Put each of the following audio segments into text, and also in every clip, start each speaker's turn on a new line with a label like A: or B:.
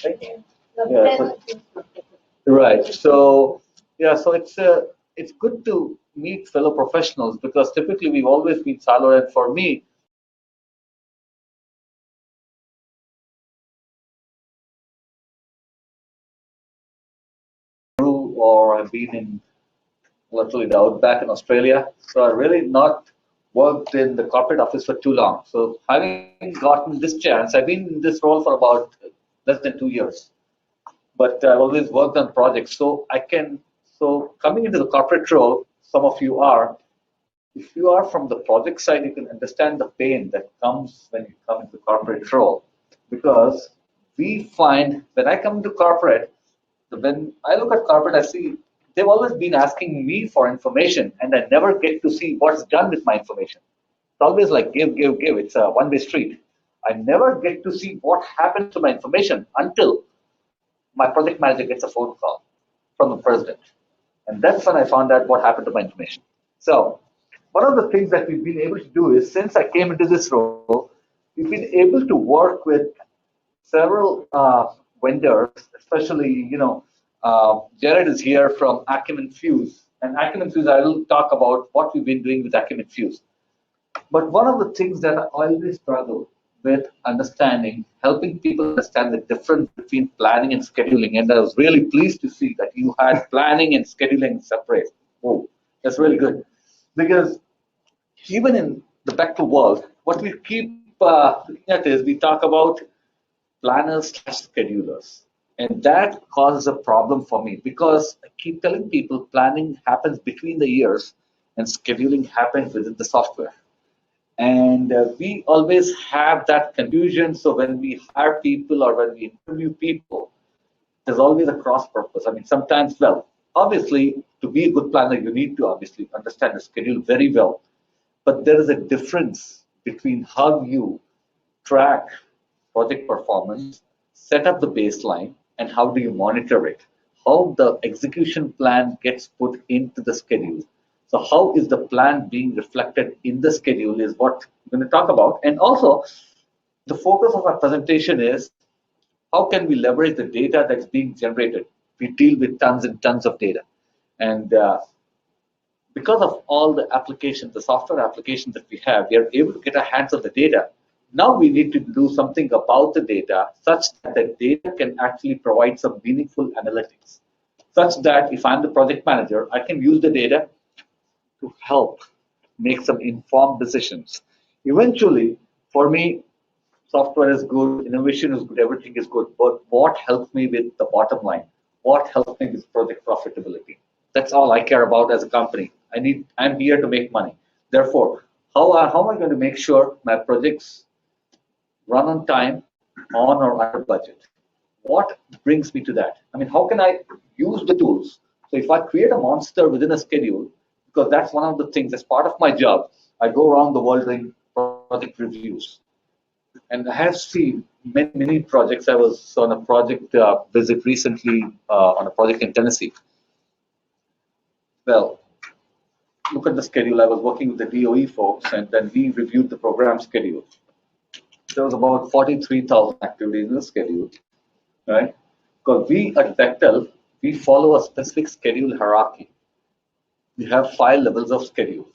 A: Right?
B: Yeah, so,
A: Right. So yeah, so it's good to meet fellow professionals because typically we've always been siloed. And for me, or I've been in literally the outback in Australia, so I really not worked in the corporate office for too long. So having gotten this chance, I've been in this role for about less than 2 years, but I've always worked on projects. So I can so coming into the corporate role, some of you are. If you are from the project side, you can understand the pain that comes when you come into corporate role. Because we find when I come into corporate, when I look at corporate, I see they've always been asking me for information, and I never get to see what's done with my information. It's always like give, give, give. It's a one-way street. I never get to see what happens to my information until my project manager gets a phone call from the president. And that's when I found out what happened to my information. So, one of the things that we've been able to do is since I came into this role, we've been able to work with several vendors, especially, Jared is here from Acumen Fuse. And Acumen Fuse, I will talk about what we've been doing with Acumen Fuse. But one of the things that I always struggle with understanding, helping people understand the difference between planning and scheduling. And I was really pleased to see that you had planning and scheduling separate. Oh, that's really good. Because even in the Bechtel world, what we keep looking at is we talk about planners slash schedulers. And that causes a problem for me because I keep telling people planning happens between the years and scheduling happens within the software. And we always have that confusion. So when we hire people or when we interview people, there's always a cross purpose. I mean, sometimes, well, obviously, to be a good planner, you need to obviously understand the schedule very well. But there is a difference between how you track project performance, set up the baseline, and how do you monitor it? How the execution plan gets put into the schedule. So how is the plan being reflected in the schedule is what we're going to talk about. And also, the focus of our presentation is how can we leverage the data that's being generated? We deal with tons and tons of data. And because of all the applications, the software applications that we have, we are able to get our hands on the data. Now we need to do something about the data such that the data can actually provide some meaningful analytics. Such that if I'm the project manager, I can use the data to help make some informed decisions. Eventually, for me, software is good, innovation is good, everything is good. But what helps me with the bottom line? What helps me with project profitability? That's all I care about as a company. I'm here to make money. Therefore, how am I going to make sure my projects run on time, on or under budget? What brings me to that? I mean, how can I use the tools? So if I create a monster within a schedule, because that's one of the things, as part of my job, I go around the world doing project reviews. And I have seen many, many projects. I was on a project visit recently on a project in Tennessee. Well, look at the schedule. I was working with the DOE folks, and then we reviewed the program schedule. There was about 43,000 activities in the schedule, right? Because we at Bechtel, we follow a specific schedule hierarchy. We have 5 levels of schedule.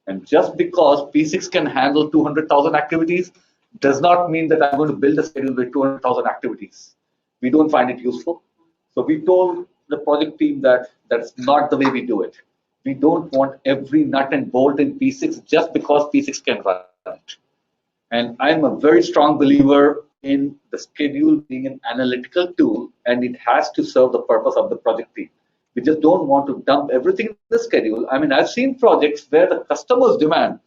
A: And just because P6 can handle 200,000 activities does not mean that I'm going to build a schedule with 200,000 activities. We don't find it useful. So we told the project team that that's not the way we do it. We don't want every nut and bolt in P6 just because P6 can run it. And I'm a very strong believer in the schedule being an analytical tool, and it has to serve the purpose of the project team. We just don't want to dump everything in the schedule. I mean, I've seen projects where the customers demand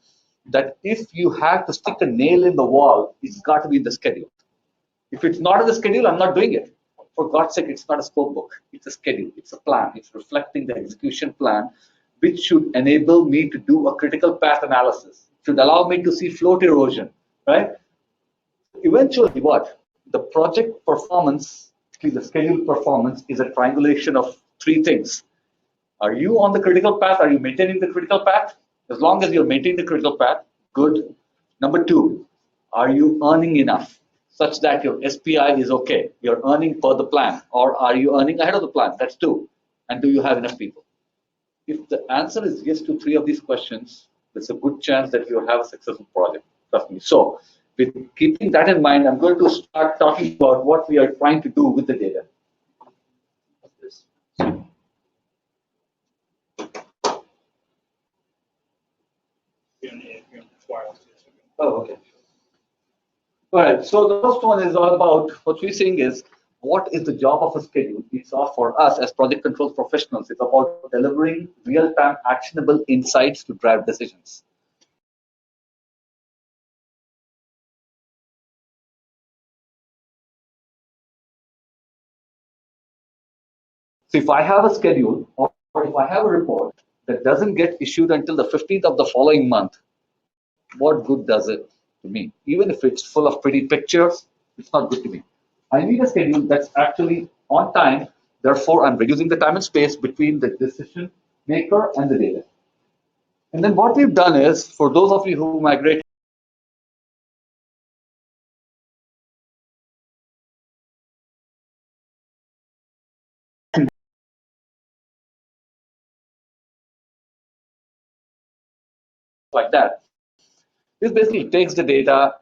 A: that if you have to stick a nail in the wall, it's got to be in the schedule. If it's not in the schedule, I'm not doing it. For God's sake, it's not a scope book. It's a schedule. It's a plan. It's reflecting the execution plan, which should enable me to do a critical path analysis, should allow me to see float erosion, right? Eventually, what? The project performance, the schedule performance is a triangulation of 3 things. Are you on the critical path? Are you maintaining the critical path? As long as you're maintaining the critical path, good. Number 2, are you earning enough? such that your SPI is okay. You're earning per the plan, or are you earning ahead of the plan? That's two. And do you have enough people? If the answer is yes to three of these questions, there's a good chance that you have a successful project. Trust me. So, with keeping that in mind, I'm going to start talking about what we are trying to do with the data. Oh, okay. All right. So the first one is all about what we're saying is what is the job of a schedule? It's all for us as project controls professionals. It's about delivering real-time actionable insights to drive decisions. So if I have a schedule or if I have a report that doesn't get issued until the 15th of the following month, what good does it to me? Even if it's full of pretty pictures, it's not good to me. I need a schedule that's actually on time. Therefore, I'm reducing the time and space between the decision maker and the data. And then what we've done is, for those of you who migrate like that, this basically takes the data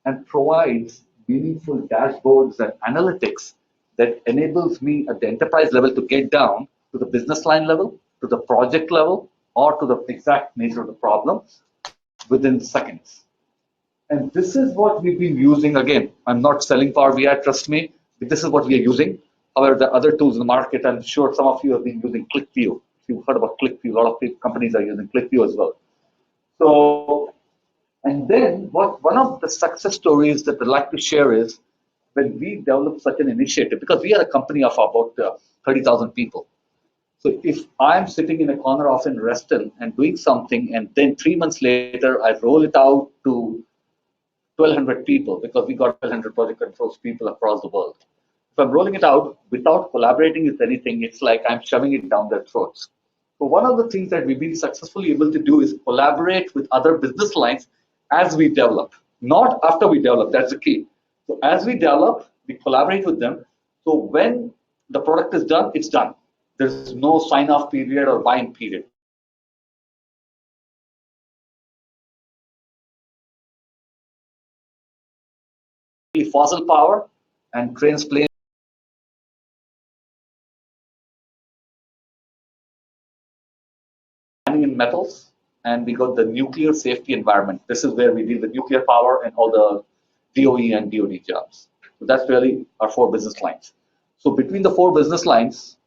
A: and provides meaningful dashboards and analytics that enables me at the enterprise level to get down to the business line level, to the project level, or to the exact nature of the problem within seconds. And this is what we've been using. Again, I'm not selling Power BI, trust me. This is what we are using. However, the other tools in the market, I'm sure some of you have been using ClickView. If you've heard about ClickView, a lot of companies are using ClickView as well. So, and then one of the success stories that I'd like to share is when we developed such an initiative, because we are a company of about 30,000 people. So if I'm sitting in a corner of in Reston and doing something, and then 3 months later I roll it out to 1,200 people, because we got 1,200 project controls people across the world. If I'm rolling it out without collaborating with anything, it's like I'm shoving it down their throats. So one of the things that we've been successfully able to do is collaborate with other business lines as we develop, not after we develop. That's the key. So as we develop, we collaborate with them. So when the product is done, it's done. There's no sign-off period or buy-in period. Fossil power and trains, planes in metals, and we got the nuclear safety environment. This is where we deal with nuclear power and all the DOE and DOD jobs. So that's really our four business lines. So between the four business lines,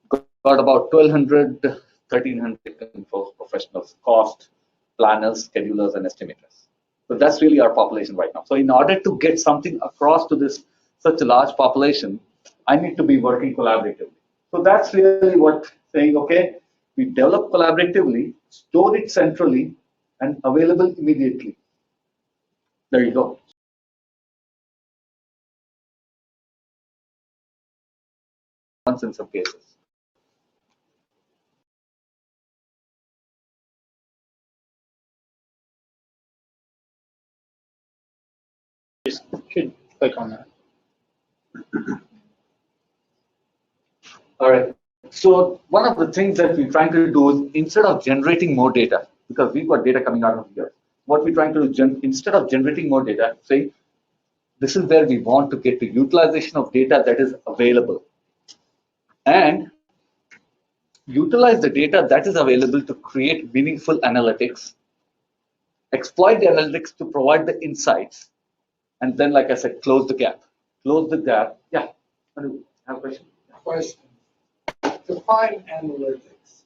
A: got about 1,200, 1,300 controls professionals, cost, planners, schedulers, and estimators. So that's really our population right now. So in order to get something across to this such a large population, I need to be working collaboratively. So that's really what saying, okay, we develop collaboratively, store it centrally, and available immediately. There you go. Once in some cases.
B: Just should click on that.
A: All right. So one of the things that we're trying to do is instead of generating more data, because we've got data coming out of here, what we're trying to do instead of generating more data, say this is where we want to get to utilization of data that is available and utilize the data that is available to create meaningful analytics, exploit the analytics to provide the insights, and then, like I said, close the gap. Close the gap. Yeah. Have a question?
B: Question. Define analytics.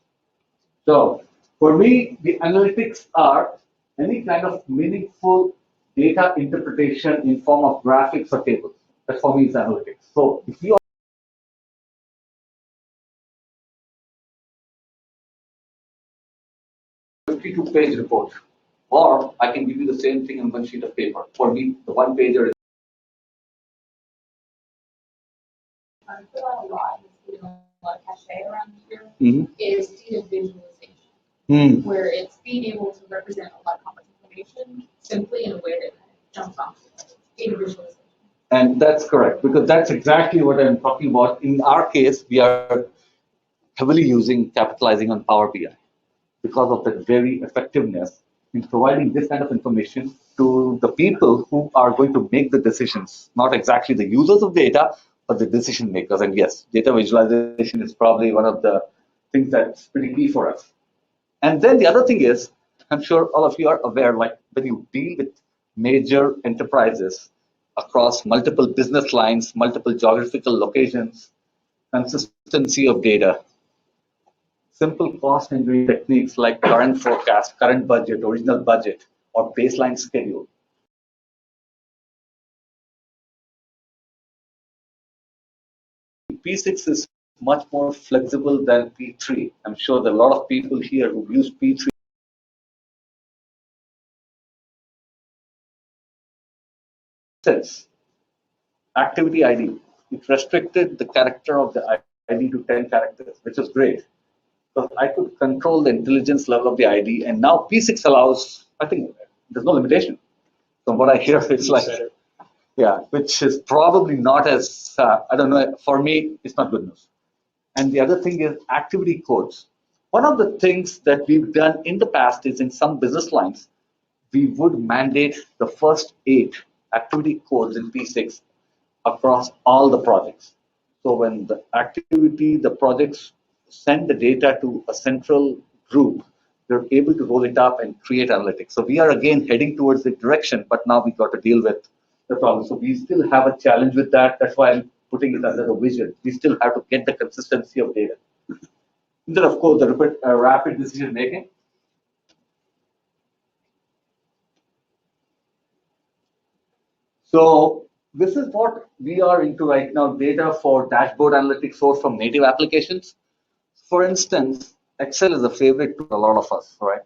A: So for me, the analytics are any kind of meaningful data interpretation in form of graphics or tables. That for me is analytics. So if you 52-page report, or I can give you the same thing on one sheet of paper. For me, the one pager is
C: I feel a lot is a lot of cachet around here is data visualization, where it's being able to represent a lot of complex information simply in a way that jumps off. Data visualization.
A: And that's correct, because that's exactly what I'm talking about. In our case, we are heavily using, capitalizing on Power BI because of the very effectiveness in providing this kind of information to the people who are going to make the decisions, not exactly the users of data, but the decision makers. And yes, data visualization is probably one of the things that's pretty key for us. And then the other thing is, I'm sure all of you are aware, like when you deal with major enterprises across multiple business lines, multiple geographical locations, consistency of data, simple cost engineering techniques like current forecast, current budget, original budget, or baseline schedule. P6 is much more flexible than P3. I'm sure there are a lot of people here who use P3. Sense activity ID. It restricted the character of the ID to 10 characters, which is great. So I could control the intelligence level of the ID, and now P6 allows, I think there's no limitation. From what I hear, it's like, yeah, which is probably not as, I don't know, for me, it's not good news. And the other thing is activity codes. One of the things that we've done in the past is in some business lines, we would mandate the first 8 activity codes in P6 across all the projects. So when the activity, the projects send the data to a central group, they're able to roll it up and create analytics. So we are again heading towards the direction, but now we got to deal with the problem. So we still have a challenge with that. That's why I'm putting it under the vision. We still have to get the consistency of data. And then, of course, the rapid decision making. So this is what we are into right now, data for dashboard analytics sourced from native applications. For instance, Excel is a favorite to a lot of us, right?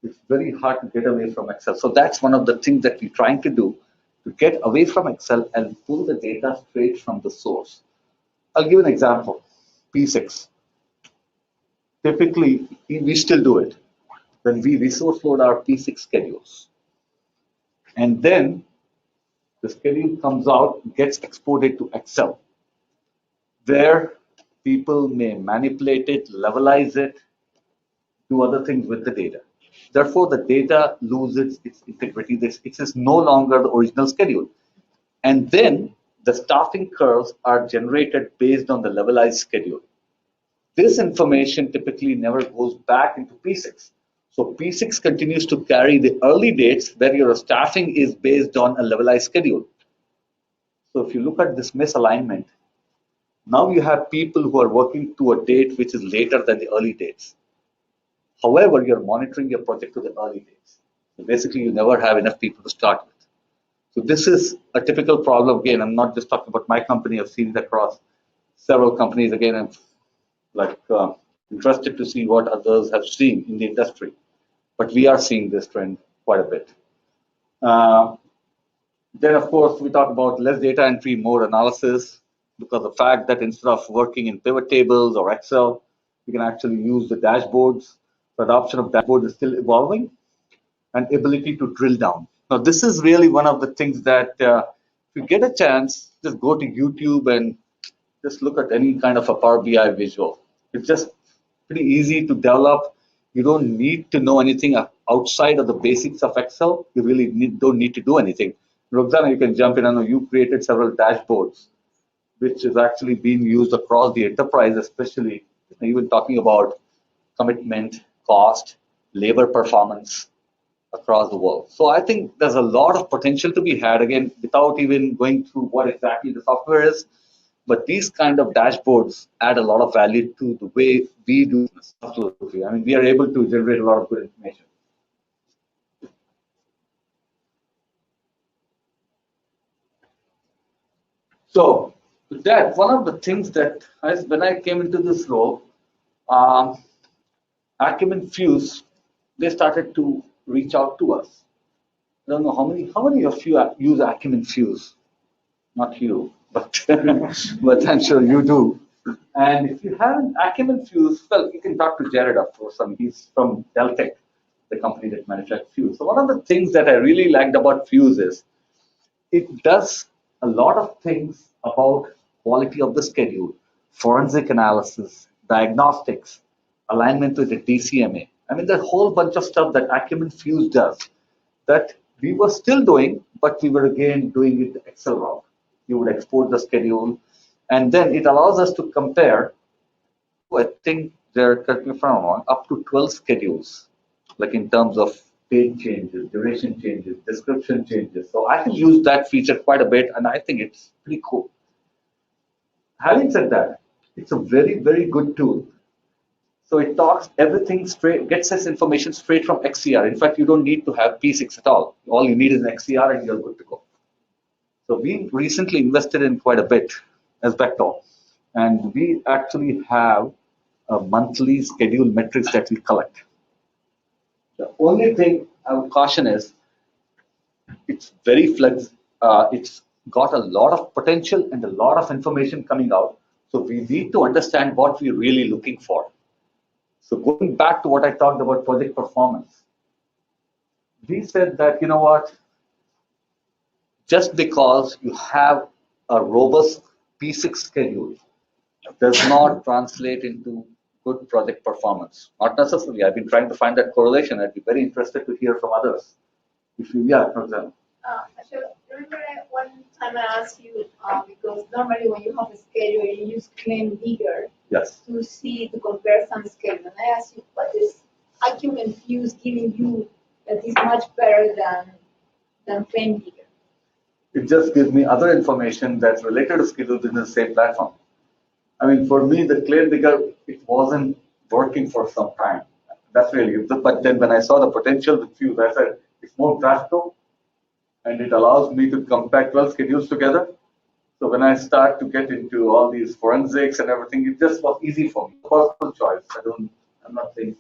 A: It's very hard to get away from Excel. So that's one of the things that we're trying to do, to get away from Excel and pull the data straight from the source. I'll give an example, P6. Typically, we still do it when we resource load our P6 schedules. And then the schedule comes out, gets exported to Excel, where people may manipulate it, levelize it, do other things with the data. Therefore, the data loses its integrity. It is no longer the original schedule. And then the staffing curves are generated based on the levelized schedule. This information typically never goes back into P6. So P6 continues to carry the early dates where your staffing is based on a levelized schedule. So if you look at this misalignment, now you have people who are working to a date which is later than the early dates. However, you're monitoring your project to the early dates. So basically, you never have enough people to start with. So this is a typical problem. Again, I'm not just talking about my company. I've seen it across several companies. Again, I'm like interested to see what others have seen in the industry. But we are seeing this trend quite a bit. Uh, then, of course, we talk about less data entry, more analysis, because the fact that instead of working in pivot tables or Excel, we can actually use the dashboards. The adoption of dashboards is still evolving, and ability to drill down. Now, this is really one of the things that if you get a chance, just go to YouTube and just look at any kind of a Power BI visual. It's just pretty easy to develop. You don't need to know anything outside of the basics of Excel. You really don't need to do anything. Roxana, you can jump in. I know you created several dashboards, which is actually being used across the enterprise, especially even talking about commitment, cost, labor performance across the world. So I think there's a lot of potential to be had, again, without even going through what exactly the software is. But these kind of dashboards add a lot of value to the way we do business. Absolutely. I mean, we are able to generate a lot of good information. So with that, one of the things that when I came into this role, um, Acumen Fuse, they started to reach out to us. I don't know how many of you use Acumen Fuse? Not you, but but I'm sure you do. And if you have an Acumen Fuse, well, you can talk to Jared, of course. I mean, he's from Deltek, the company that manufactures Fuse. So one of the things that I really liked about Fuse is it does a lot of things about quality of the schedule, forensic analysis, diagnostics, alignment with the DCMA. I mean, there's a whole bunch of stuff that Acumen Fuse does that we were still doing, but we were again doing it the Excel route. You would export the schedule, and then it allows us to compare. I think there, correct me if I'm wrong, up to 12 schedules, like in terms of date changes, duration changes, description changes. So I have used that feature quite a bit, and I think it's pretty cool. Having said that, it's a very, very good tool. So it talks everything straight, gets us information straight from XCR. In fact, you don't need to have P6 at all. All you need is an XCR and you're good to go. So we recently invested in quite a bit as Bechtel, and we actually have a monthly schedule metrics that we collect. The only thing I would caution is it's very flex. It's got a lot of potential and a lot of information coming out. So we need to understand what we're really looking for. So going back to what I talked about project performance, we said that, you know what, just because you have a robust P6 schedule does not translate into good project performance. Not necessarily. I've been trying to find that correlation. I'd be very interested to hear from others. If you, yeah, for example.
D: Ashok, remember one time I asked you, because normally when you have a schedule, you use claim digger
A: Yes.
D: to compare some schedule. And I asked you, what is Acumen Fuse giving you that is much better than claim digger?
A: It just gives me other information that's related to schedules in the same platform. I mean, for me, the claim digger, it wasn't working for some time. That's really it. But then when I saw the potential with Fuse, I said, it's more graphical and it allows me to compare 12 schedules together. So when I start to get into all these forensics and everything, it just was easy for me. Personal choice. I'm not saying.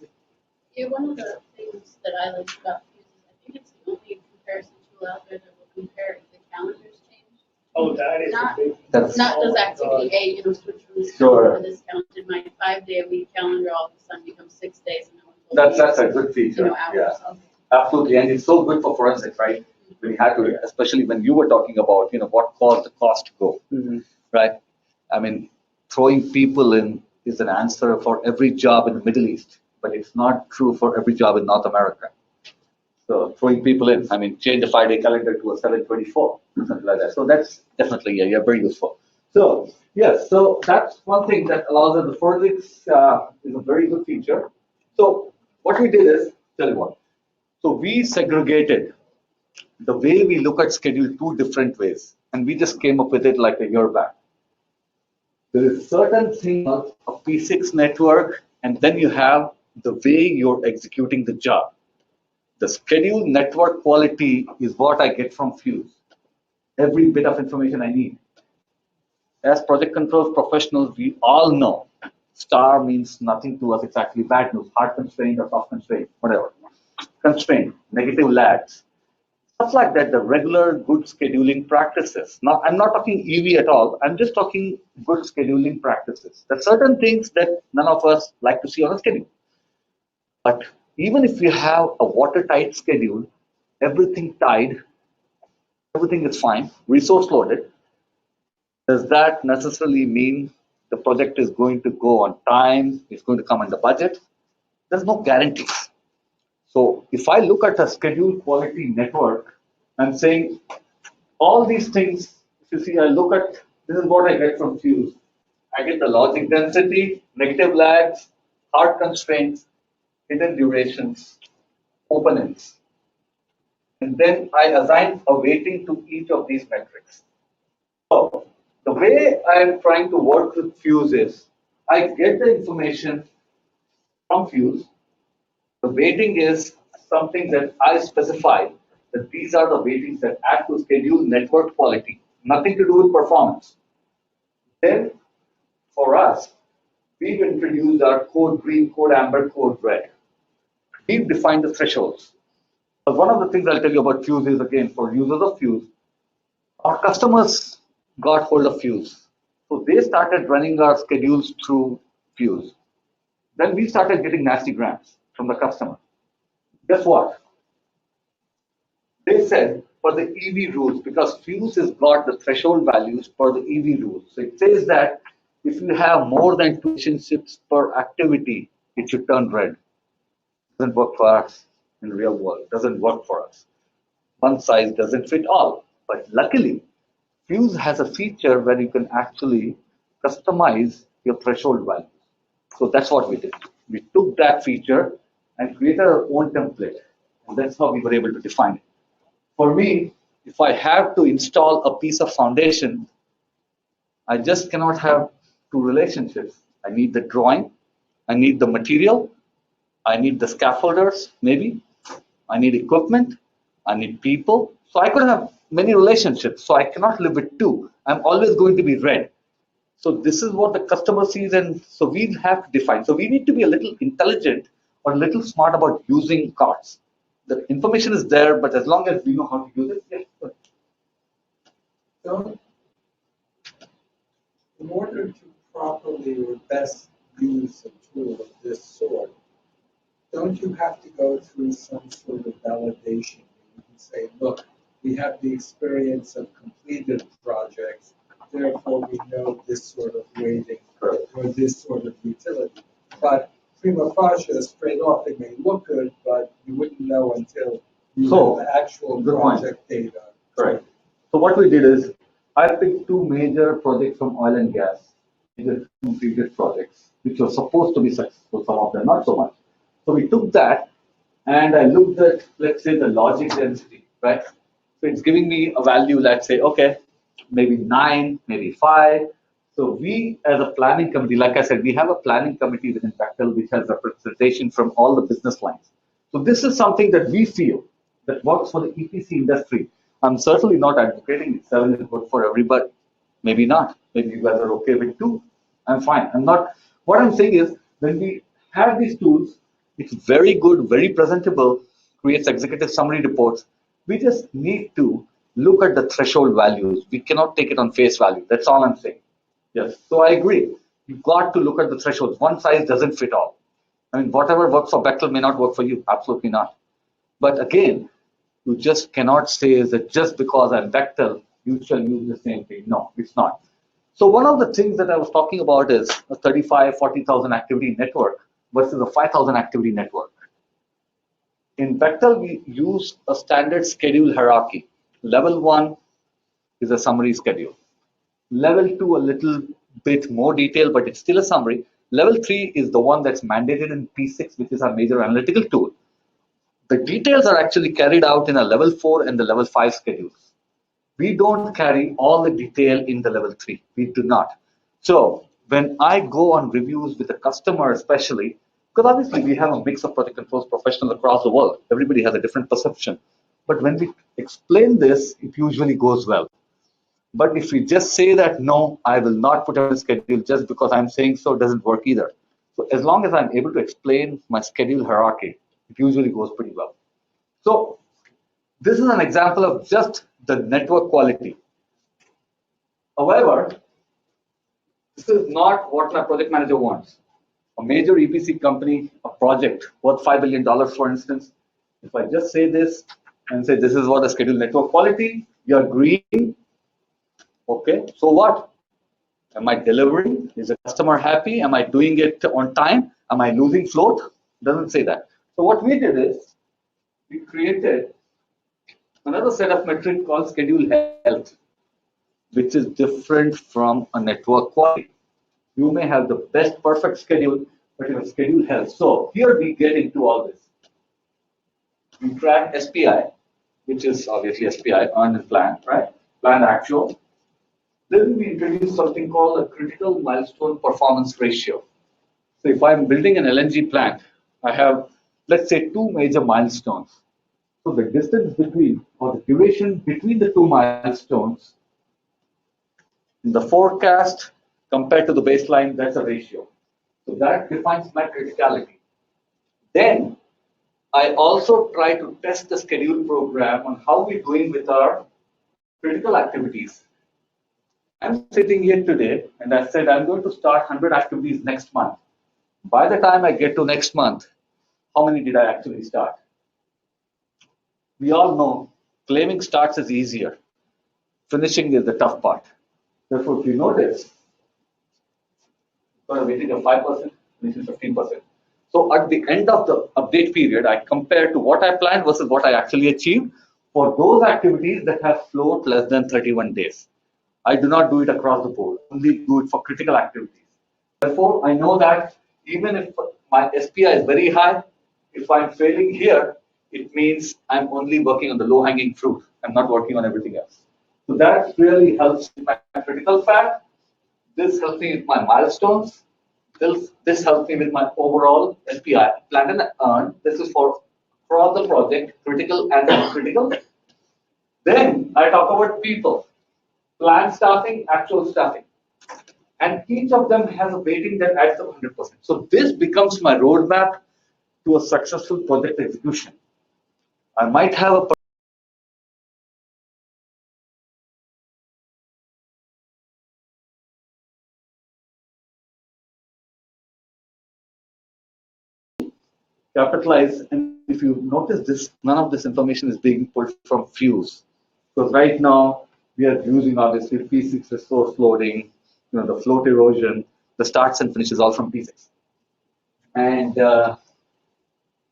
C: Yeah, one of the things that I like about Fuse is I think it's the only comparison tool out there that will compare if the calendars change.
B: Oh, that is a
C: Not-
B: big.
A: That's
C: Not
B: Oh
C: does
B: my
C: activity
B: God.
C: A, switch from this
A: Sure.
C: calendar to this calendar. My 5-day-a-week calendar all of a sudden becomes 6 days and no one told me.
A: that's a good feature.
C: Hours.
A: Yeah.
C: Okay.
A: Absolutely, and it's so good for forensics, right? When you had to, especially when you were talking about, what caused the cost to go, right? I mean, throwing people in is an answer for every job in the Middle East, but it's not true for every job in North America. So throwing people in, I mean, change the 5-day calendar to a 7/24, something like that. So that's definitely, yeah, very useful. So yes, so that's one thing that allows us. The forensics is a very good feature. So what we did is, tell you what. So we segregated the way we look at schedule two different ways, and we just came up with it like a year back. There is certain thing of a P6 network, and then you have the way you're executing the job. The schedule network quality is what I get from Fuse. Every bit of information I need. As project controls professionals, we all know star means nothing to us. It's actually bad news, hard constraint or soft constraint, whatever. Constraint, negative lags, stuff like that, the regular good scheduling practices. Now, I'm not talking EV at all. I'm just talking good scheduling practices. There are certain things that none of us like to see on a schedule. But even if you have a watertight schedule, everything tied, everything is fine, resource loaded, does that necessarily mean the project is going to go on time, it's going to come under budget? There's no guarantees. So if I look at a schedule quality network, I'm saying all these things, if you see, I look at, this is what I get from Fuse. I get the logic density, negative lags, hard constraints, hidden durations, open ends. And then I assign a weighting to each of these metrics. So the way I'm trying to work with Fuse is, I get the information from Fuse. The weighting is something that I specify that these are the weightings that add to schedule network quality, nothing to do with performance. Then for us, we've introduced our code green, code amber, code red. We've defined the thresholds. But one of the things I'll tell you about Fuse is, again, for users of Fuse, our customers got hold of Fuse. So they started running our schedules through Fuse. Then we started getting nasty grants from the customer. Guess what? They said, for the EV rules, because Fuse has got the threshold values for the EV rules. So it says that if you have more than 2 relationships per activity, it should turn red. Doesn't work for us in the real world. Doesn't work for us. One size doesn't fit all. But luckily, Fuse has a feature where you can actually customize your threshold values. So that's what we did. We took that feature and created our own template. And that's how we were able to define it. For me, if I have to install a piece of foundation, I just cannot have two relationships. I need the drawing, I need the material, I need the scaffolders, maybe, I need equipment, I need people. So I could have many relationships. So I cannot live with two. I'm always going to be red. So this is what the customer sees, and so we have to define. So we need to be a little intelligent or a little smart about using cards. The information is there, but as long as we know how to use it, yes. Good.
B: So, in order to properly or best use a tool of this sort, don't you have to go through some sort of validation? You can say, look, we have the experience of completed projects, therefore we know this sort of weighting or this sort of utility. But prima facie, straight off, it may look good, but you wouldn't know until you have the actual project data.
A: Correct. So what we did is, I picked two major projects from oil and gas, major completed projects, which were supposed to be successful, some of them not so much. So we took that and I looked at, let's say, the logic density, right? So it's giving me a value, let's say, okay, maybe 9, maybe 5. So we, as a planning committee, like I said, we have a planning committee within Bechtel, which has representation from all the business lines. So this is something that we feel that works for the EPC industry. I'm certainly not advocating 7 is good for everybody. Maybe not. Maybe you guys are okay with 2. I'm fine. I'm not. What I'm saying is, when we have these tools, it's very good, very presentable, creates executive summary reports. We just need to look at the threshold values. We cannot take it on face value. That's all I'm saying. Yes. So I agree. You've got to look at the thresholds. One size doesn't fit all. I mean, whatever works for Bechtel may not work for you. Absolutely not. But again, you just cannot say that just because I'm Bechtel, you shall use the same thing. No, it's not. So one of the things that I was talking about is a 35, 40,000 activity network versus a 5,000 activity network. In Bechtel, we use a standard schedule hierarchy. Level 1 is a summary schedule. Level 2, a little bit more detail, but it's still a summary. Level 3 is the one that's mandated in P6, which is our major analytical tool. The details are actually carried out in a level 4 and the level 5 schedules. We don't carry all the detail in the level 3. We do not. So when I go on reviews with a customer, especially, because obviously we have a mix of project controls professionals across the world. Everybody has a different perception. But when we explain this, it usually goes well. But if we just say that, no, I will not put on a schedule just because I'm saying so, it doesn't work either. So as long as I'm able to explain my schedule hierarchy, it usually goes pretty well. So this is an example of just the network quality. However, this is not what my project manager wants. A major EPC company, a project worth $5 billion, for instance, if I just say this and say this is what the schedule network quality, you're green. Okay, so what? Am I delivering? Is the customer happy? Am I doing it on time? Am I losing float? Doesn't say that. So what we did is we created another set of metric called schedule health, which is different from a network quality. You may have the best perfect schedule, but your schedule health. So here we get into all this. We track SPI, which is obviously SPI, earned and planned, right? Planned actual. Then we introduce something called a critical milestone performance ratio. So if I'm building an LNG plant, I have, let's say, two major milestones. So the distance between, or the duration between the two milestones in the forecast compared to the baseline, that's a ratio. So that defines my criticality. Then I also try to test the schedule program on how we're doing with our critical activities. I'm sitting here today and I said I'm going to start 100 activities next month. By the time I get to next month, how many did I actually start? We all know claiming starts is easier. Finishing is the tough part. Therefore, if you notice, for a weightage of 5%, this is 15%. So at the end of the update period, I compare to what I planned versus what I actually achieved for those activities that have flowed less than 31 days. I do not do it across the board, only do it for critical activities. Therefore, I know that even if my SPI is very high, if I'm failing here, it means I'm only working on the low hanging fruit. I'm not working on everything else. So that really helps with my critical path. This helps me with my milestones. This helps me with my overall SPI, planned and earned. This is for the project, critical and non-critical. Then I talk about people, planned staffing, actual staffing. And each of them has a weighting that adds up 100%. So this becomes my roadmap to a successful project execution. I might have a capitalize, and if you notice this, none of this information is being pulled from Fuse. Because right now we are using obviously P6 resource loading, the float erosion, the starts and finishes all from P6. And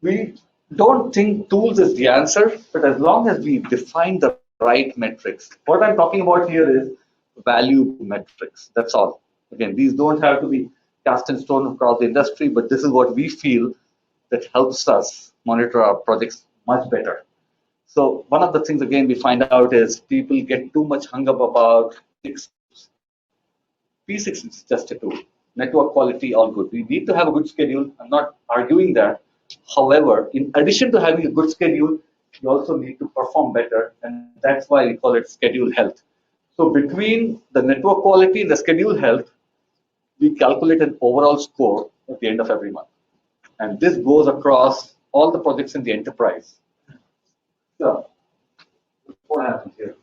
A: we don't think tools is the answer, but as long as we define the right metrics. What I'm talking about here is value metrics. That's all. Again, these don't have to be cast in stone across the industry, but this is what we feel that helps us monitor our projects much better. So one of the things again we find out is people get too much hung up about P6 is just a tool. Network quality, all good. We need to have a good schedule. I'm not arguing that. However, in addition to having a good schedule, you also need to perform better, and that's why we call it schedule health. So between the network quality and the schedule health, we calculate an overall score at the end of every month. And this goes across all the projects in the enterprise. So, what happens here?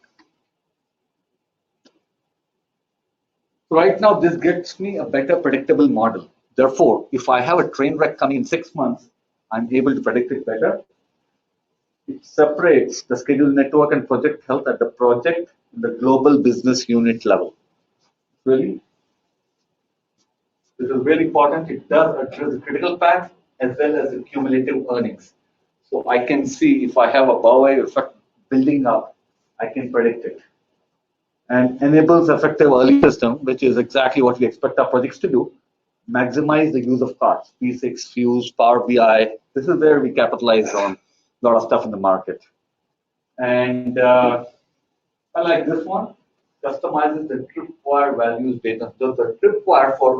A: So right now, this gets me a better predictable model. Therefore, if I have a train wreck coming in 6 months, I'm able to predict it better. It separates the schedule network and project health at the project and the global business unit level. Really, this is very important. It does address the critical path as well as the cumulative earnings. So I can see if I have a bow wave effect building up, I can predict it. And enables effective early system, which is exactly what we expect our projects to do. Maximize the use of cards, P6, Fuse, Power BI. This is where we capitalize on a lot of stuff in the market. And I like this one. Customizes the tripwire values data. So the tripwire for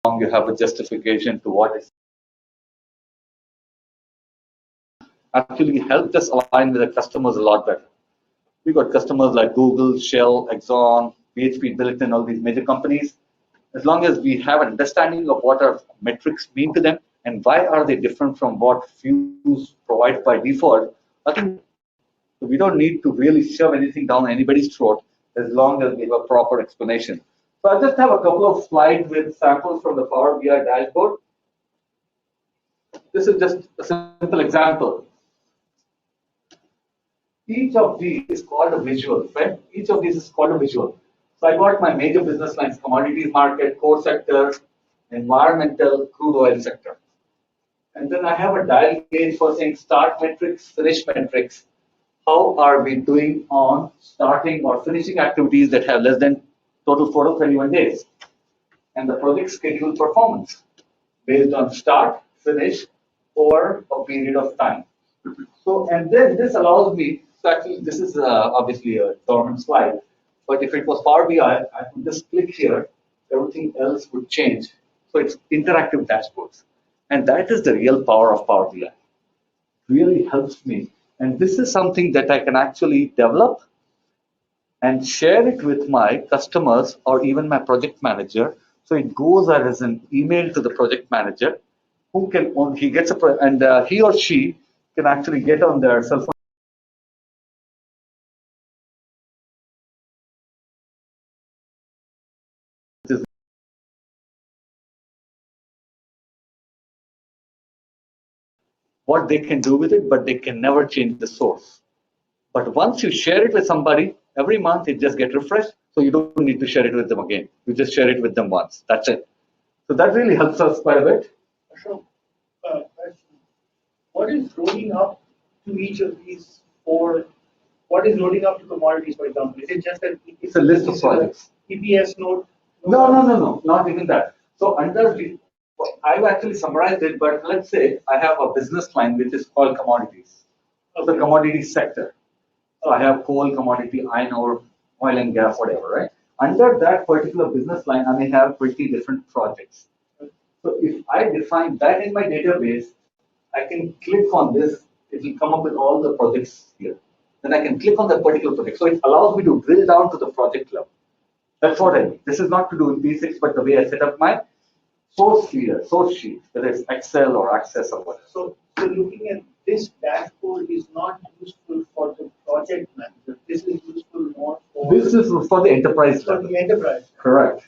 A: long you have a justification to what is actually helped us align with the customers a lot better. We got customers like Google, Shell, Exxon, PHP, Billiton, all these major companies. As long as we have an understanding of what our metrics mean to them and why are they different from what Fuse provides by default, I think we don't need to really shove anything down anybody's throat as long as we have a proper explanation. So I just have a couple of slides with samples from the Power BI dashboard. This is just a simple example. Each of these is called a visual, right? Each of these is called a visual. So I got my major business lines: commodities market, core sector, environmental, crude oil sector. And then I have a dial gauge for saying start metrics, finish metrics. How are we doing on starting or finishing activities that have less than total for 31 days? And the project schedule performance based on start, finish, over a period of time. So, and then this allows me, so actually this is obviously a dormant slide, but if it was Power BI, I could just click here, everything else would change. So it's interactive dashboards. And that is the real power of Power BI. Really helps me. And this is something that I can actually develop and share it with my customers or even my project manager. So it goes as an email to the project manager who can, he gets a, and he or she can actually get on their cell phone what they can do with it, but they can never change the source. But once you share it with somebody, every month it just gets refreshed, so you don't need to share it with them again. You just share it with them once. That's it. So that really helps us quite a bit.
E: Ashok, question. What is rolling up to each of these four? What is rolling up to commodities, for example? Is it just an
A: It's a list of projects.
E: EPS node?
A: No, not even that. So under the, I've actually summarized it, but let's say I have a business line which is called commodities. The commodity sector. So I have coal, commodity, iron ore, oil and gas, whatever, right? Under that particular business line, I may have 20 different projects. So if I define that in my database, I can click on this, it will come up with all the projects here. Then I can click on that particular project. So it allows me to drill down to the project level. That's what I mean. This is not to do with P6, but the way I set up my source here, source sheet, whether it's Excel or Access or whatever.
E: So looking at this dashboard is not useful for the project manager. This is useful more for
A: This is for the enterprise
E: for
A: level.
E: the enterprise.
A: Correct.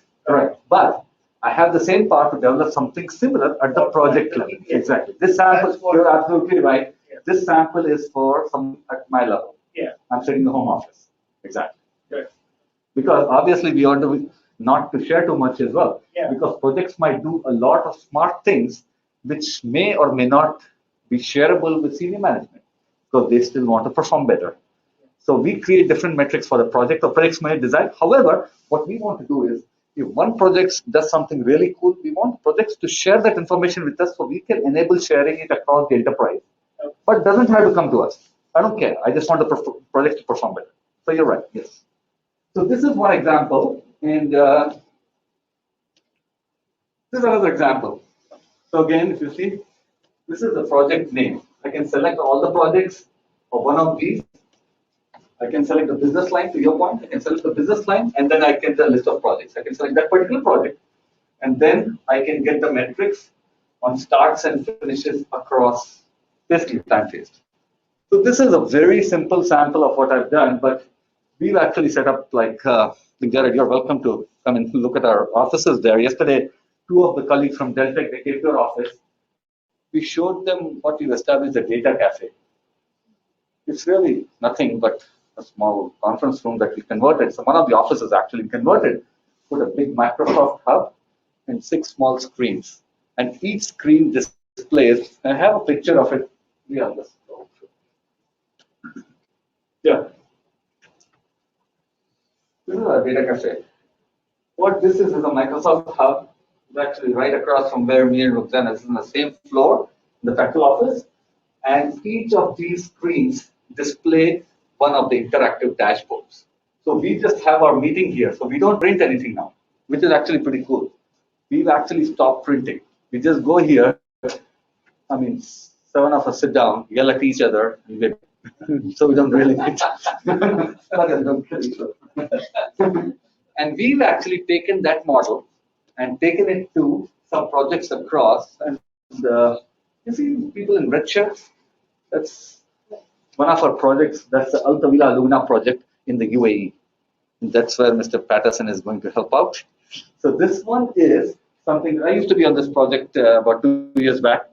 A: But I have the same power to develop something similar at the project level. Exactly. This sample, you're absolutely right.
E: Yeah.
A: This sample is for something at my level.
E: Yeah.
A: I'm sitting in the home office. Exactly.
E: Right.
A: Because obviously we want to not to share too much as well.
E: Yeah.
A: Because projects might do a lot of smart things which may or may not be shareable with senior management because they still want to perform better. So we create different metrics for the project or projects may design. However, what we want to do is if one project does something really cool, we want projects to share that information with us so we can enable sharing it across the enterprise. But it doesn't have to come to us. I don't care. I just want the project to perform better. So you're right. Yes. So this is one example, and this is another example. So again, if you see, this is the project name. I can select all the projects of one of these. I can select the business line, to your point. I can select the business line, and then I get the list of projects. I can select that particular project, and then I can get the metrics on starts and finishes across basically time-based. So this is a very simple sample of what I've done, but we've actually set up like, Jared, you're welcome to come and look at our offices there. Yesterday, two of the colleagues from Deltek, they came to our office. We showed them what we've established, a data cafe. It's really nothing but a small conference room that we converted. So one of the offices actually converted, put a big Microsoft hub and 6 small screens. And each screen displays, I have a picture of it. Yeah, let's go through. Yeah. This is our data cafe. What this is a Microsoft hub. It's actually right across from where me and Roxana is in the same floor, the factory office. And each of these screens display one of the interactive dashboards. So we just have our meeting here. So we don't print anything now, which is actually pretty cool. We've actually stopped printing. We just go here. I mean, 7 of us sit down, yell at each other, and so we don't really need And we've actually taken that model and taken it to some projects across. And you see people in red shirts? That's one of our projects. That's the Al Tawila Luna project in the UAE. That's where Mr. Patterson is going to help out. So this one is something, I used to be on this project about 2 years back.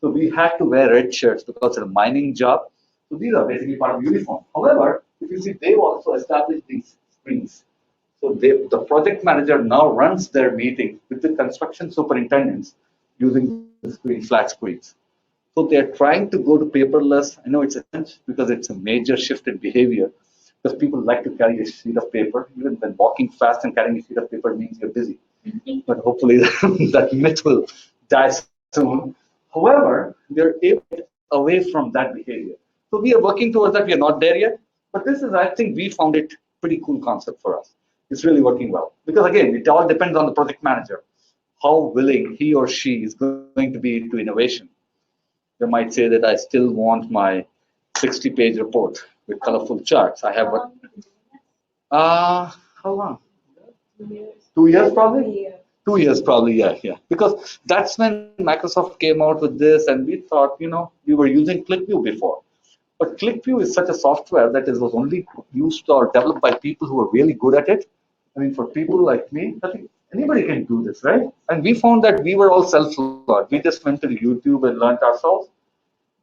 A: So we had to wear red shirts because it's a mining job. So these are basically part of the uniform. However, if you see, they've also established these screens. So the project manager now runs their meeting with the construction superintendents using the screen, flat screens. So they're trying to go to paperless. I know it's a challenge because it's a major shift in behavior because people like to carry a sheet of paper. Even when walking fast and carrying a sheet of paper means you're busy. But hopefully that myth will die soon. However, they're able to get away from that behavior. So we are working towards that. We are not there yet. But this is, I think, we found it pretty cool concept for us. It's really working well. Because again, it all depends on the project manager, how willing he or she is going to be to innovation. They might say that I still want my 60-page report with colorful charts. I have what? How long? 2 years probably? 2 years probably, yeah. Because that's when Microsoft came out with this and we thought, we were using ClickView before. But ClickView is such a software that it was only used or developed by people who are really good at it. I mean, for people like me, I think anybody can do this, right? And we found that we were all self-taught. We just went to YouTube and learned ourselves.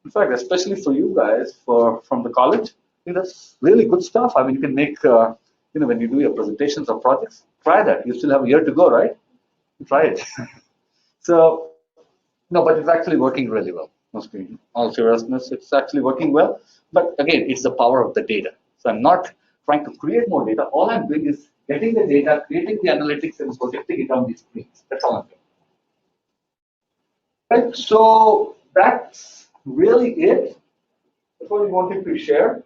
A: In fact, especially for you guys, from the college, that's really good stuff. I mean, you can make, when you do your presentations or projects, try that. You still have a year to go, right? Try it. So, no, but it's actually working really well. Mostly, in all seriousness, it's actually working well. But again, it's the power of the data. So I'm not trying to create more data. All I'm doing is getting the data, creating the analytics, and projecting it on these screens. That's all I'm doing. Right. So that's really it. That's what we wanted to share.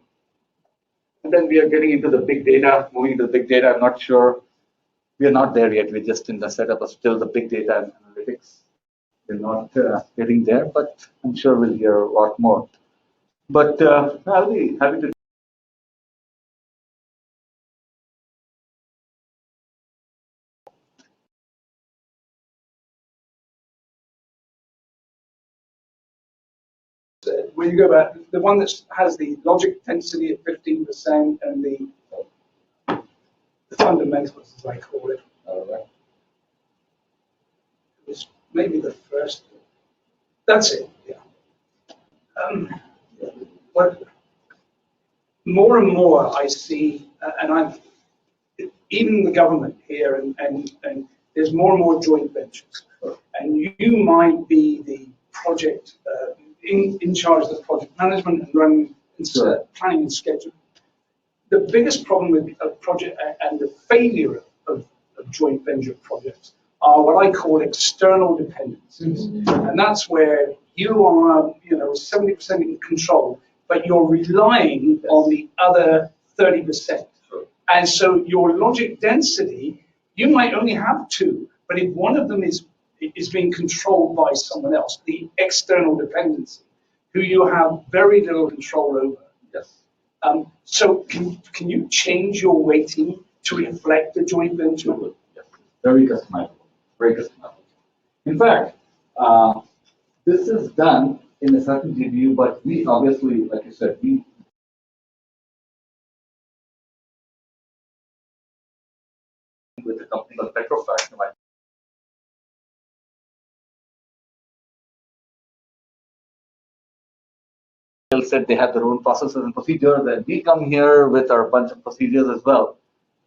A: And then we are getting into the big data, moving into the big data. I'm not sure. We are not there yet. We're just in the setup of still the big data and analytics. We're not getting there, but I'm sure we'll hear a lot more. But I'll be happy to.
F: When you go back, the one that has the logic density at 15% and the fundamentals, as I call it, is maybe the first. That's it. Yeah. But more and more I see, and I'm even the government here, and there's more and more joint ventures, and you might be the project in charge of the project management and running planning and scheduling. The biggest problem with a project and the failure of joint venture projects are what I call external dependencies, and that's where you are, 70% in control, but you're relying on the other 30%. And so your logic density, you might only have two, but if one of them is being controlled by someone else, the external dependency, who you have very little control over.
A: Yes.
F: So can you change your weighting to reflect the joint venture?
A: Yes. Very customizable. Very customizable. In fact, this is done in a certain GPU, but we obviously, like you said, we with a company called Petrofac. Said they have their own processes and procedures, and we come here with our bunch of procedures as well.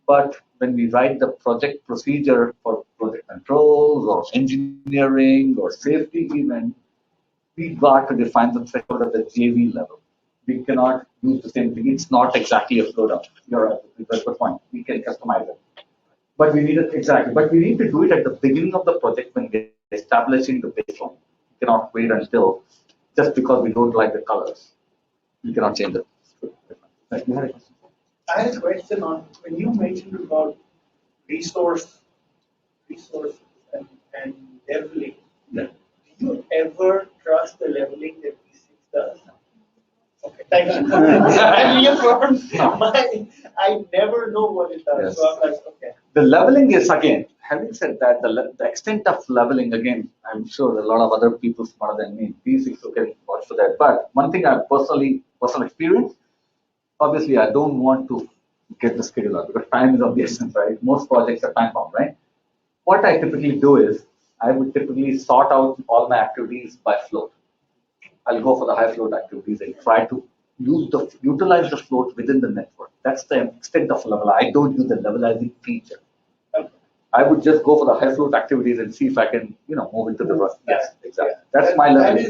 A: But when we write the project procedure for project controls or engineering or safety even, we got to define the threshold at the JV level. We cannot use the same thing. It's not exactly a slowdown. You're right. That's the point. We can customize it. But we need it exactly. But we need to do it at the beginning of the project when we're establishing the baseline. We cannot wait until just because we don't like the colors. You cannot change it. Right. You had a question?
E: I had a question on when you mentioned about resource and leveling.
A: Yeah.
E: Do you ever trust the leveling that V6 does? Okay, thank you. I reaffirmed I never know what it does.
A: Yes.
E: So I'm like, okay.
A: The leveling is again, having said that, the extent of leveling, again, I'm sure a lot of other people smarter than me, P6 can watch for that. But one thing I've personal experience, obviously I don't want to get the schedule out because time is of the essence, right? Most projects are time bound, right? What I typically do is I would typically sort out all my activities by float. I'll go for the high float activities and try to utilize the float within the network. That's the extent of level. I don't use the levelizing feature. I would just go for the high float activities and see if I can, move into the rest. Yes, exactly. That's my level.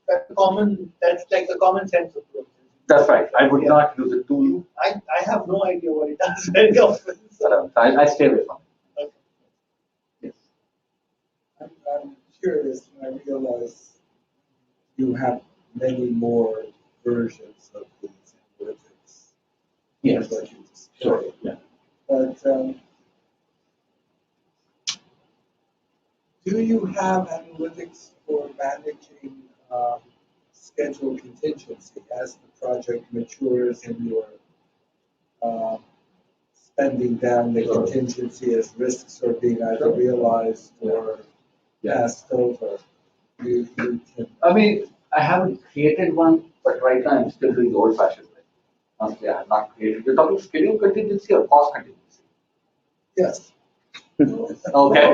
E: That's like the common sense approach.
A: That's right. I would not use a tool.
E: I have no idea what it does very often. So.
A: I stay away from it.
E: Okay.
A: Yes.
B: I'm curious, and I realize you have many more versions of these analytics.
A: Yes.
B: What you
A: Sure.
B: displayed.
A: Yeah.
B: But do you have analytics for managing schedule contingency as the project matures and you're spending down the
A: Sure.
B: contingency as risks are being either realized or passed over? You can.
A: I mean, I haven't created one, but right now I'm still doing the old-fashioned way. Honestly, I have not created. You're talking schedule contingency or cost contingency?
B: Yes.
A: Okay.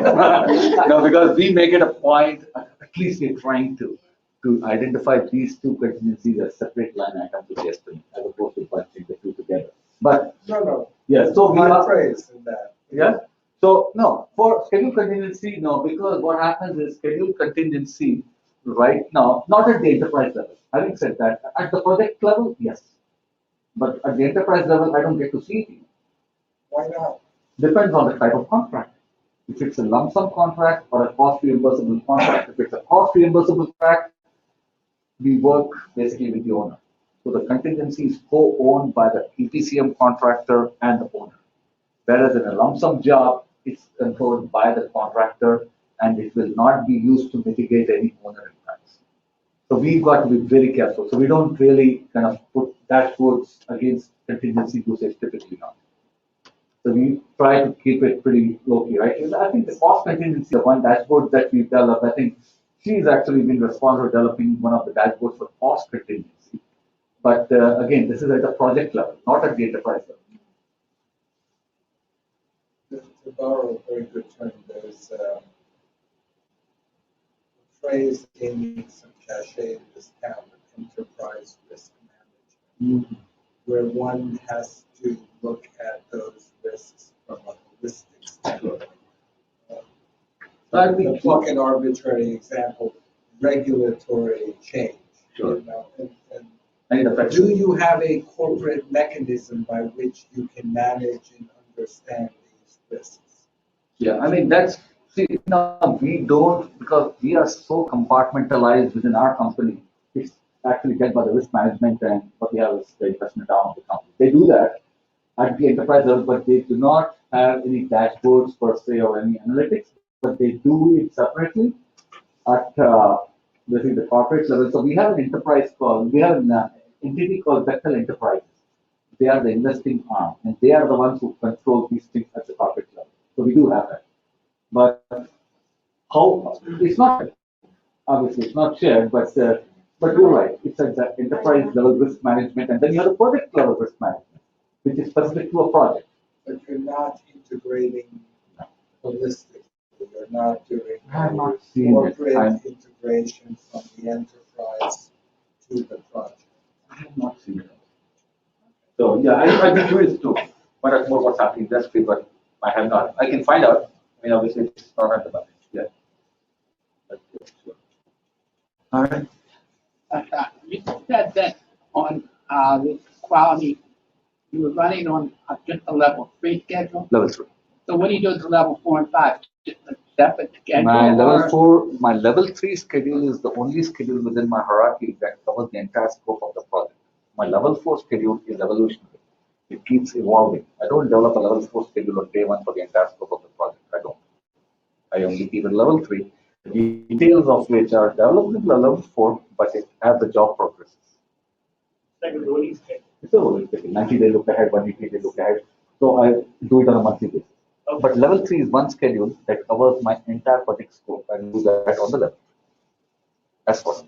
A: No, because we make it a point, at least we're trying to, to identify these two contingencies as separate line items to the estimate, as opposed to bunching the two together. But
B: No.
A: yeah, so we
B: My
A: are.
B: phrase in that.
A: Yeah. So no, for schedule contingency, no, because what happens is schedule contingency right now, not at the enterprise level. Having said that, at the project level, yes. But at the enterprise level, I don't get to see it.
B: Why not?
A: Depends on the type of contract. If it's a lump sum contract or a cost reimbursable contract, if it's a cost reimbursable contract, we work basically with the owner. So the contingency is co-owned by the EPCM contractor and the owner. Whereas in a lump sum job, it's controlled by the contractor and it will not be used to mitigate any owner impacts. So we've got to be very careful. So we don't really kind of put dashboards against contingency usage typically not. So we try to keep it pretty low key, right? And I think the cost contingency, the one dashboard that we developed, I think she's actually been responsible for developing one of the dashboards for cost contingency. But again, this is at the project level, not at the enterprise level.
B: To borrow a very good term, there's a phrase that gaining some cachet in this town, enterprise risk management, where one has to look at those risks from a holistic standpoint. To pluck an arbitrary example, regulatory change.
A: Sure.
B: You know,
A: And
B: do you have a corporate mechanism by which you can manage and understand these risks?
A: Yeah, I mean, see, now we don't, because we are so compartmentalized within our company, it's actually done by the risk management and what we have is the investment arm of the company. They do that at the enterprise level, but they do not have any dashboards per se or any analytics, but they do it separately at basically the corporate level. So we have an enterprise called, we have an entity called Bechtel Enterprises. They are the investing arm, and they are the ones who control these things at the corporate level. So we do have that. But how, it's not, obviously, it's not shared, but you're right. It's at the enterprise level risk management, and then you have the project level risk management, which is specific to a project.
B: But you're not integrating holistically. You're not doing
A: I have not seen it.
B: corporate integration from the enterprise to the project.
A: I have not seen it. So yeah, I'd be curious to find out more what's happening in the industry, but I have not. I can find out. I mean, obviously, it's not at the moment. Yeah. But, yeah, sure. All right.
G: You said that on the quality, you were running on just a level 3 schedule.
A: Level 3.
G: So what do you do with the level 4 and 5? Just a separate schedule?
A: My level 3 schedule is the only schedule within my hierarchy that covers the entire scope of the project. My level 4 schedule is evolutionary. It keeps evolving. I don't develop a level 4 schedule on day one for the entire scope of the project. I don't. I only keep it level 3, the details of which are developed with level 4, but it as the job progresses.
E: Like a rolling schedule.
A: It's a rolling schedule. 90-day look ahead, 180-day look ahead. So I do it on a monthly basis.
E: Okay.
A: But level 3 is one schedule that covers my entire project scope and do that on the level. That's what.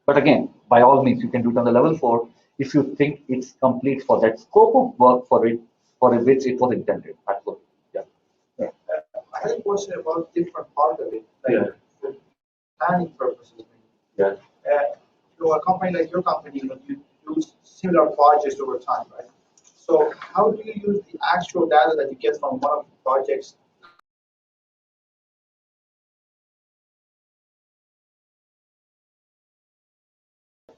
A: But again, by all means, you can do it on the level 4 if you think it's complete for that scope of work for which it was intended. Absolutely. Yeah.
H: I had a question about different part of it, like
A: Yeah.
H: for planning purposes.
A: Yeah.
H: A company like your company, you do similar projects over time, right? So how do you use the actual data that you get from one of the projects?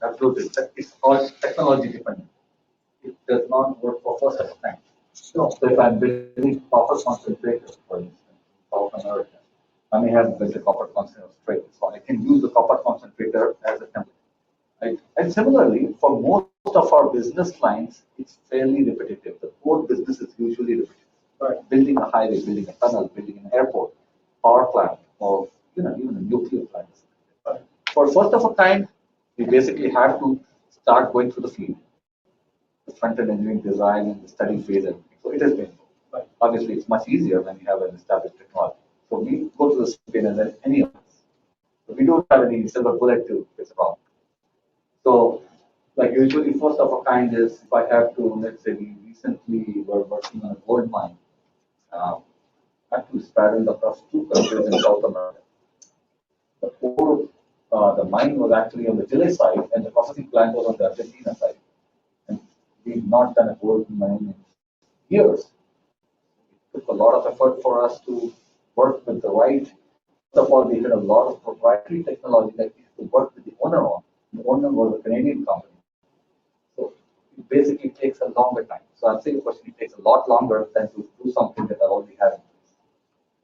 A: Absolutely. It's all technology dependent. It does not work for first of a kind. So if I'm building copper concentrators, for instance, in South America, I may have built a copper concentrator. So I can use the copper concentrator as a template. Right? And similarly, for most of our business lines, it's fairly repetitive. The core business is usually repetitive. Right? Building a highway, building a tunnel, building an airport, power plant, or even a nuclear plant. Right? For first of a kind, we basically have to start going through the field, the front-end engineering design and the study phase, and so it is painful. But obviously, it's much easier when you have an established technology. So we go to the same phase as any of us. So we don't have any silver bullet to fix the problem. So, like usually, first of a kind is if I have to, let's say, we recently were working on a gold mine, actually straddled across two countries in South America. The ore the mine was actually on the Chile side and the processing plant was on the Argentina side. And we've not done a gold mine in years. It took a lot of effort for us to work with the right. First of all, we had a lot of proprietary technology that we had to work with the owner on. The owner was a Canadian company. So it basically takes a longer time. So I'm saying the question, it takes a lot longer than to do something that I already have.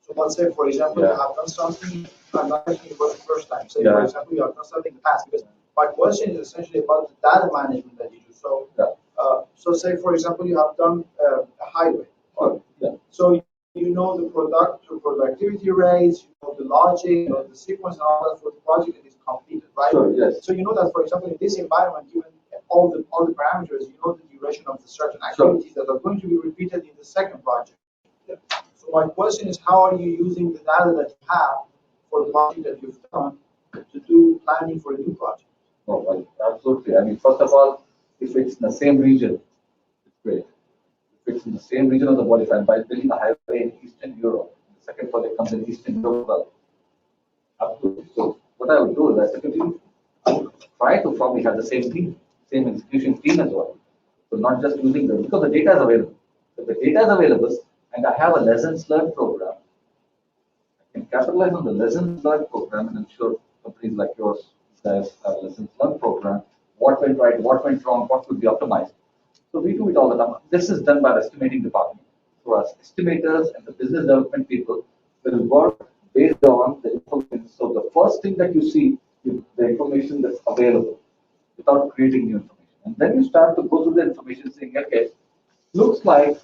H: So let's say, for example,
A: Yeah.
H: you have done something, I'm not asking you for the first time. Say,
A: Yeah.
H: for example, you have done something in the past, because my question is essentially about the data management that you do. So,
A: Yeah.
H: so say, for example, you have done a highway.
A: Yeah.
H: So you know the productivity rates, you know the logic, you know the sequence and all that for the project that is completed, right?
A: Sure, yes.
H: So you know that, for example, in this environment, given all the parameters, you know the duration of the certain
A: Sure.
H: activities that are going to be repeated in the second project. Yeah. So my question is, how are you using the data that you have for the project that you've done to do planning for a new project?
A: Oh, well, absolutely. I mean, first of all, if it's in the same region, it's great. If it's in the same region of the world, if I'm building a highway in Eastern Europe, the second project comes in Eastern Europe, well, absolutely. So what I would do is I typically try to probably have the same team, same execution team as well. So not just using them, because the data is available. If the data is available and I have a lessons learned program, I can capitalize on the lessons learned program, and I'm sure companies like yours guys have a lessons learned program. What went right, what went wrong, what could be optimized. So we do it all the time. This is done by the estimating department. So our estimators and the business development people will work based on the information. So the first thing that you see is the information that's available without creating new information. And then you start to go through the information saying, okay, looks like,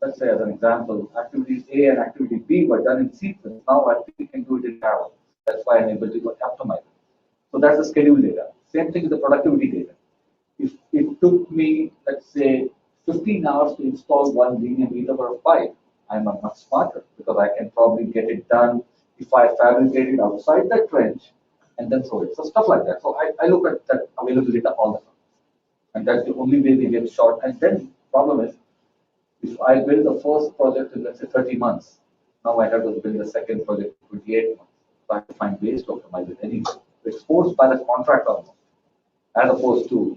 A: let's say as an example, activities A and activity B were done in sequence. Now I think we can do it in parallel. That's why I'm able to optimize it. So that's the schedule data. Same thing with the productivity data. If it took me, let's say, 15 hours to install one linear meter of pipe, I'm a much smarter because I can probably get it done if I fabricate it outside the trench and then throw it. So stuff like that. So I look at that available data all the time. And that's the only way we get short. And then problem is, if I build the first project in, let's say, 30 months, now I have to build the second project in 28 months. So I have to find ways to optimize it anyway. It's forced by the contract almost, as opposed to,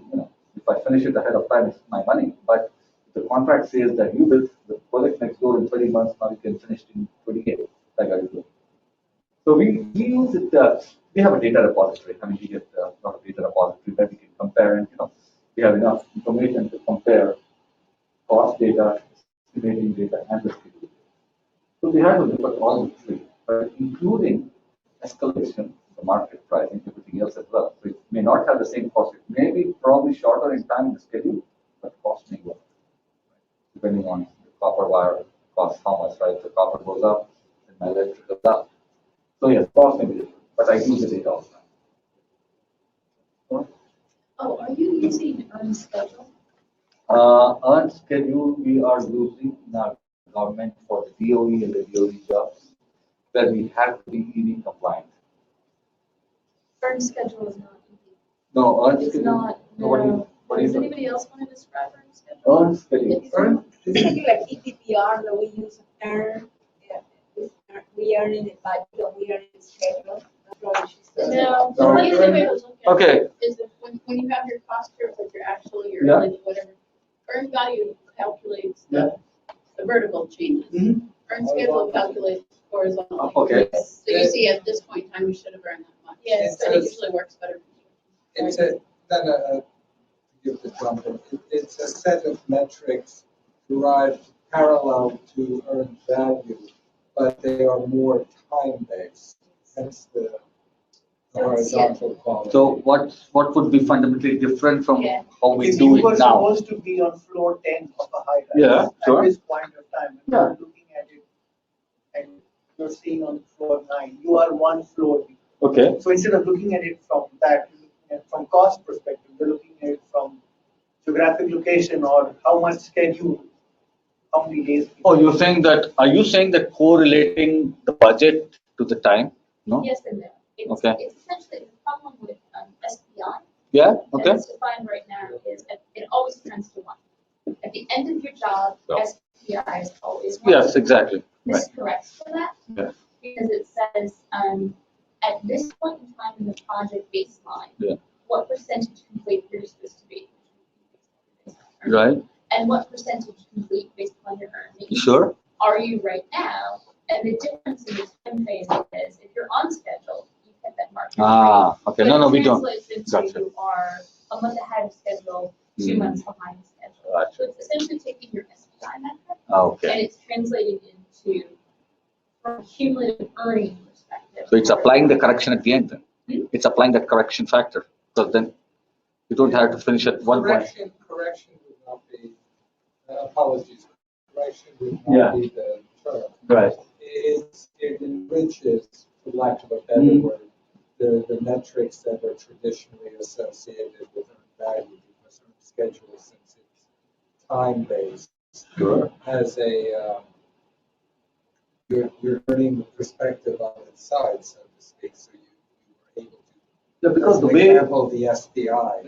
A: if I finish it ahead of time, it's my money. But the contract says that you build the project next door in 30 months, now you can finish it in 28. I got to do. So we use it. We have a data repository. I mean, we get a lot of data repository that we can compare, and we have enough information to compare cost data, estimating data, and the schedule data. So we have to look at all the three, but including escalation, the market pricing, everything else as well. So it may not have the same cost. It may be probably shorter in time in the schedule, but cost may go up, depending on the copper wire costs how much, right? The copper goes up, and my electric goes up. So yes, cost may be different, but I use the data all the time.
C: Oh, are you using earn schedule?
A: Earned schedule we are using in our government for the DOE and the DOE jobs, where we have to be EV compliant.
C: Earn schedule is not easy.
A: No, earned
C: It's
A: schedule.
C: not.
A: No, what do you?
C: No.
A: What do you
C: Does
A: do?
C: anybody else want to describe earn schedule?
A: Earned schedule.
D: It's something like EPPR that we use earn. Yeah, we earn in the budget or we earn in the schedule. That's what she said.
C: No,
A: No.
C: the easy way to look at
A: Okay.
C: it is that when you have your cost curve, like your actual, your
A: Yeah.
C: earnings, whatever, earned value calculates the vertical changes. Earned schedule calculates horizontal.
A: Okay.
C: So you see at this point in time, we should have earned that much. Yes, but it usually works better.
B: It's a, to give the trumpet, it's a set of metrics derived parallel to earned value, but they are more time-based, hence the horizontal quality.
A: So what would be fundamentally different from
C: Yeah.
A: how we
E: If
A: do
E: you
A: it
E: were
A: now?
E: supposed to be on floor 10 of a high rise
A: Yeah, sure.
E: at this point of time, and
A: Yeah.
E: you're looking at it and you're seeing on floor 9, you are one floor.
A: Okay.
E: So instead of looking at it from that, you're looking at from cost perspective, you're looking at it from geographic location or how much schedule, how many days.
A: Oh, are you saying that correlating the budget to the time? No?
C: Yes and no.
A: Okay.
C: It's essentially the problem with SPI.
A: Yeah,
C: As
A: okay.
C: it's defined right now is it always trends to one. At the end of your job,
A: Yeah.
C: SPI is always one.
A: Yes, exactly.
C: This
A: Right.
C: corrects for that
A: Yeah.
C: because it says at this point in time in the project baseline, what percentage complete you're supposed to be?
A: Right.
C: And what percentage complete based upon your earnings?
A: Sure.
C: Are you right now? And the difference in the time phase is if you're on schedule, you hit that mark.
A: Okay. No, we don't.
C: Gotcha. You are a month ahead of schedule, 2 months behind schedule.
A: Gotcha.
C: So it's essentially taking your SPI metric
A: Okay.
C: and it's translating into from a cumulative earning perspective.
A: So it's applying the correction at the end then. It's applying that correction factor. So then you don't have to finish at one point.
B: Correction would not be, apologies, correction would not be the term.
A: Right.
B: It enriches, for lack of a better word, the metrics that are traditionally associated with earned value, because earned schedule, since it's time-based, has a you're earning perspective on its side, so to speak. So you were able to,
A: because the
B: for
A: way
B: example, the SPI,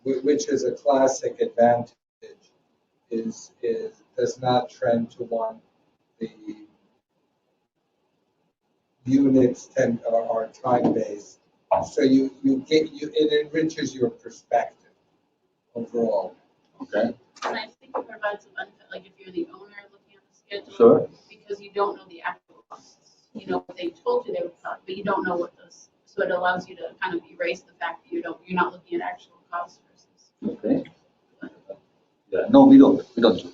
B: which is a classic advantage, is does not trend to one the units are time based, so it enriches your perspective overall.
A: Okay.
I: And I think it provides a benefit, like if you're the owner looking at the schedule,
A: Sure.
I: because you don't know the actual costs. You know what they told you they would cost, but you don't know what those. So it allows you to kind of erase the fact that you're not looking at actual costs versus.
A: Okay. Yeah. No, we don't do this.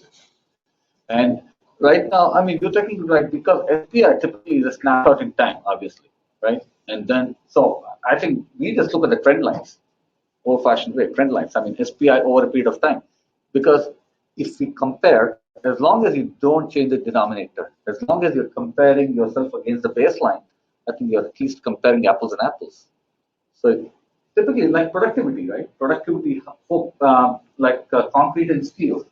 A: And right now, I mean, you're talking right because SPI typically is a snapshot in time, obviously, right? And then, so I think we just look at the trend lines, old-fashioned way, trend lines. I mean, SPI over a period of time, because if we compare, as long as you don't change the denominator, as long as you're comparing yourself against the baseline, I think you're at least comparing apples and apples. So typically, like productivity, right? Productivity, like concrete and steel.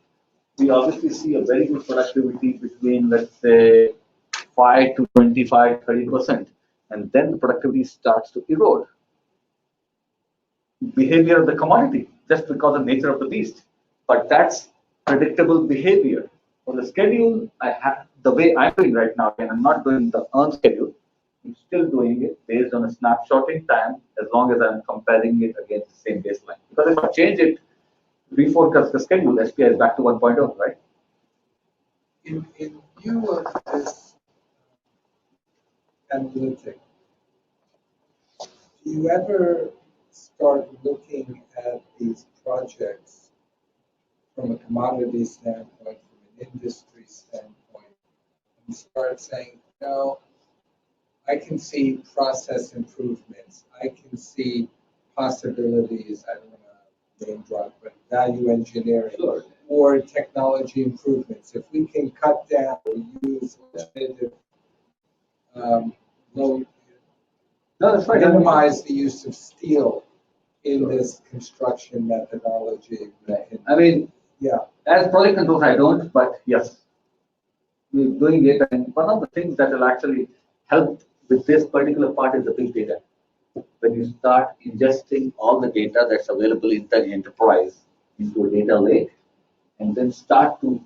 A: We obviously see a very good productivity between, let's say, 5 to 25, 30%, and then the productivity starts to erode. Behavior of the commodity, just because of the nature of the beast. But that's predictable behavior. For the schedule, I have the way I'm doing right now, and I'm not doing the earn schedule. I'm still doing it based on a snapshot in time, as long as I'm comparing it against the same baseline. Because if I change it, reforecast the schedule, SPI is back to 1.0, right?
B: In view of this analytic, do you ever start looking at these projects from a commodity standpoint, from an industry standpoint, and start saying, no, I can see process improvements, I can see possibilities, I don't want to name drop, but value engineering, or technology improvements. If we can cut down or use alternative, minimize the use of steel in this construction methodology.
A: I mean,
B: yeah.
A: As project controls, I don't, but yes, we're doing it. And one of the things that will actually help with this particular part is the big data. When you start ingesting all the data that's available in the enterprise into a data lake, and then start to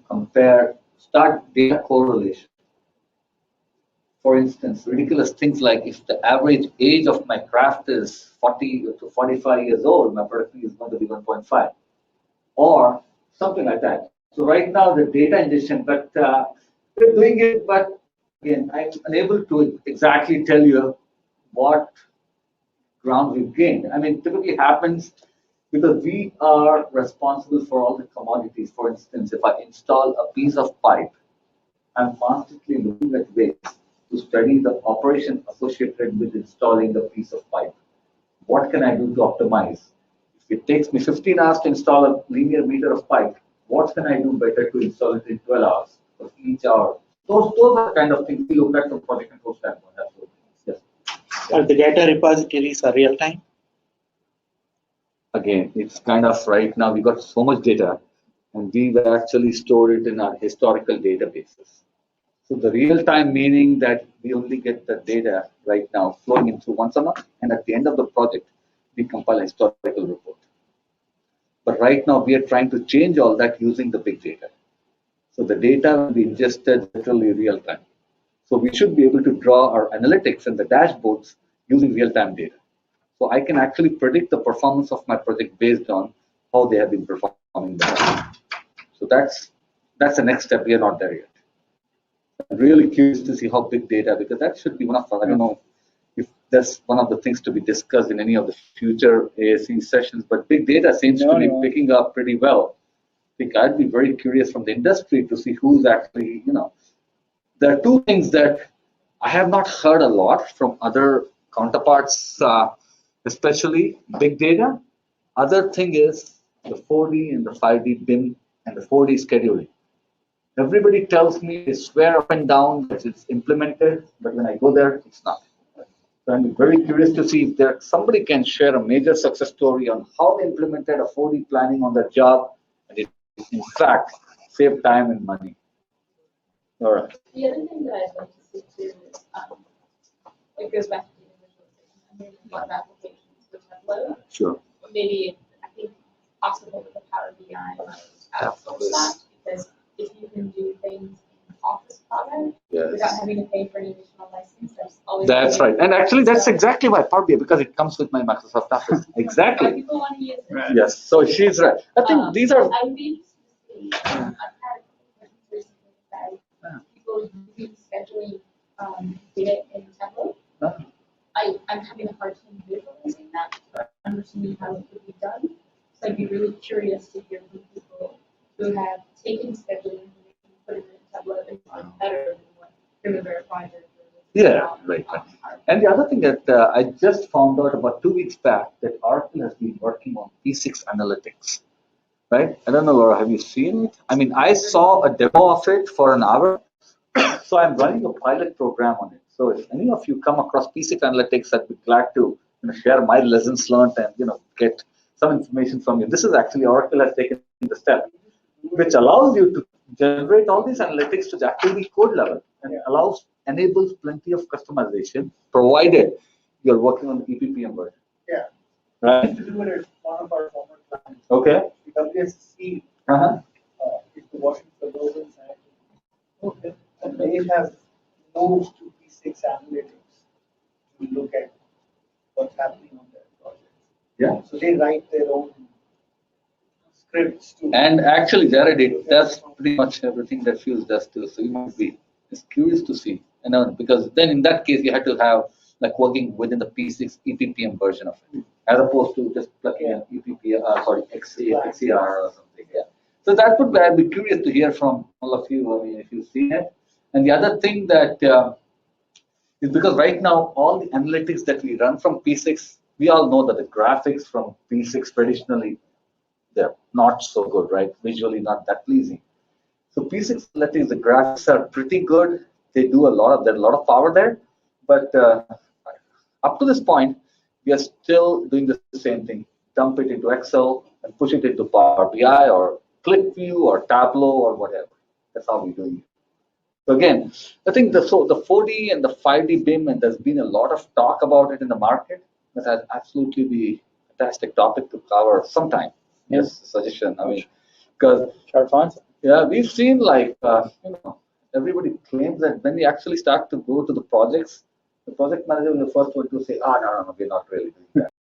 A: start data correlation. For instance, ridiculous things like if the average age of my craft is 40 to 45 years old, my productivity is going to be 1.5, or something like that. So right now the data ingestion, but we're doing it, but again, I'm unable to exactly tell you what ground we've gained. I mean, typically happens because we are responsible for all the commodities. For instance, if I install a piece of pipe, I'm constantly looking at ways to study the operation associated with installing the piece of pipe. What can I do to optimize? If it takes me 15 hours to install a linear meter of pipe, what can I do better to install it in 12 hours for each hour? Those are the kind of things we look at from project control standpoint. Absolutely. Yes.
J: Are the data repositories are real time?
A: Again, it's kind of right now we got so much data, and we will actually store it in our historical databases. So the real time meaning that we only get the data right now flowing in through once a month, and at the end of the project, we compile a historical report. But right now we are trying to change all that using the big data. So the data will be ingested literally real time. So we should be able to draw our analytics and the dashboards using real-time data. So I can actually predict the performance of my project based on how they have been performing. So that's the next step. We are not there yet. I'm really curious to see how big data, because that should be one of, I don't know if that's one of the things to be discussed in any of the future AACE sessions, but big data seems to be picking up pretty well. I think I'd be very curious from the industry to see who's actually, there are two things that I have not heard a lot from other counterparts, especially big data. Other thing is the 4D and the 5D BIM and the 4D scheduling. Everybody tells me, they swear up and down that it's implemented, but when I go there, it's not. So I'm very curious to see if somebody can share a major success story on how they implemented a 4D planning on their job, and it in fact saved time and money. All right.
I: The other thing that I'd like to see too is, it goes back to the visualization. I mean, a lot of applications with Tableau.
A: Sure.
I: Maybe, I think, possible with the Power BI, outsource that, because if you can do things in Office product without having to pay for an additional license,
A: that's right. And actually, that's exactly why Power BI, because it comes with my Microsoft Office. Exactly.
I: People want to use it.
A: Right. Yes. So she's right. I think these are.
I: I would be interested to see. I've had questions recently about people using scheduling data in Tableau. I'm having a hard time visualizing that, understanding how it would be done. So I'd be really curious to hear from people who have taken scheduling and put it in Tableau and found better than what Primavera Project.
A: Yeah, right. And the other thing that I just found out about 2 weeks back, that Oracle has been working on P6 analytics, right? I don't know, Laura, have you seen it? I mean, I saw a demo of it for an hour. So I'm running a pilot program on it. So if any of you come across P6 analytics, I'd be glad to share my lessons learned and get some information from you. This is actually Oracle has taken the step, which allows you to generate all these analytics to the activity code level, and enables plenty of customization, provided you're working on the EPPM version.
E: Yeah.
A: Right.
E: We used to do it at one of our former clients.
A: Okay.
E: The WSC, is the Washington Global Science. And they have moved to P6 analytics to look at what's happening on their project.
A: Yeah.
E: So they write their own scripts too.
A: And actually, Jared, it does pretty much everything that Fuse does too. So you might be just curious to see, because then in that case you had to have like working within the P6 EPPM version of it, as opposed to just plugging in EPPM, XCR or something. Yeah. So that would be, I'd be curious to hear from all of you. I mean, if you've seen it. And the other thing that is, because right now all the analytics that we run from P6, we all know that the graphics from P6 traditionally, they're not so good, right? Visually not that pleasing. So P6 analytics, the graphics are pretty good. There's a lot of power there, but up to this point, we are still doing the same thing. Dump it into Excel and push it into Power BI or ClickView or Tableau or whatever. That's how we're doing it. So again, I think the 4D and the 5D BIM, and there's been a lot of talk about it in the market. That has absolutely be a fantastic topic to cover sometime. Yes, suggestion. I mean, because yeah, we've seen everybody claims that when we actually start to go to the projects, the project manager will be the first one to say, no, we're not really doing that.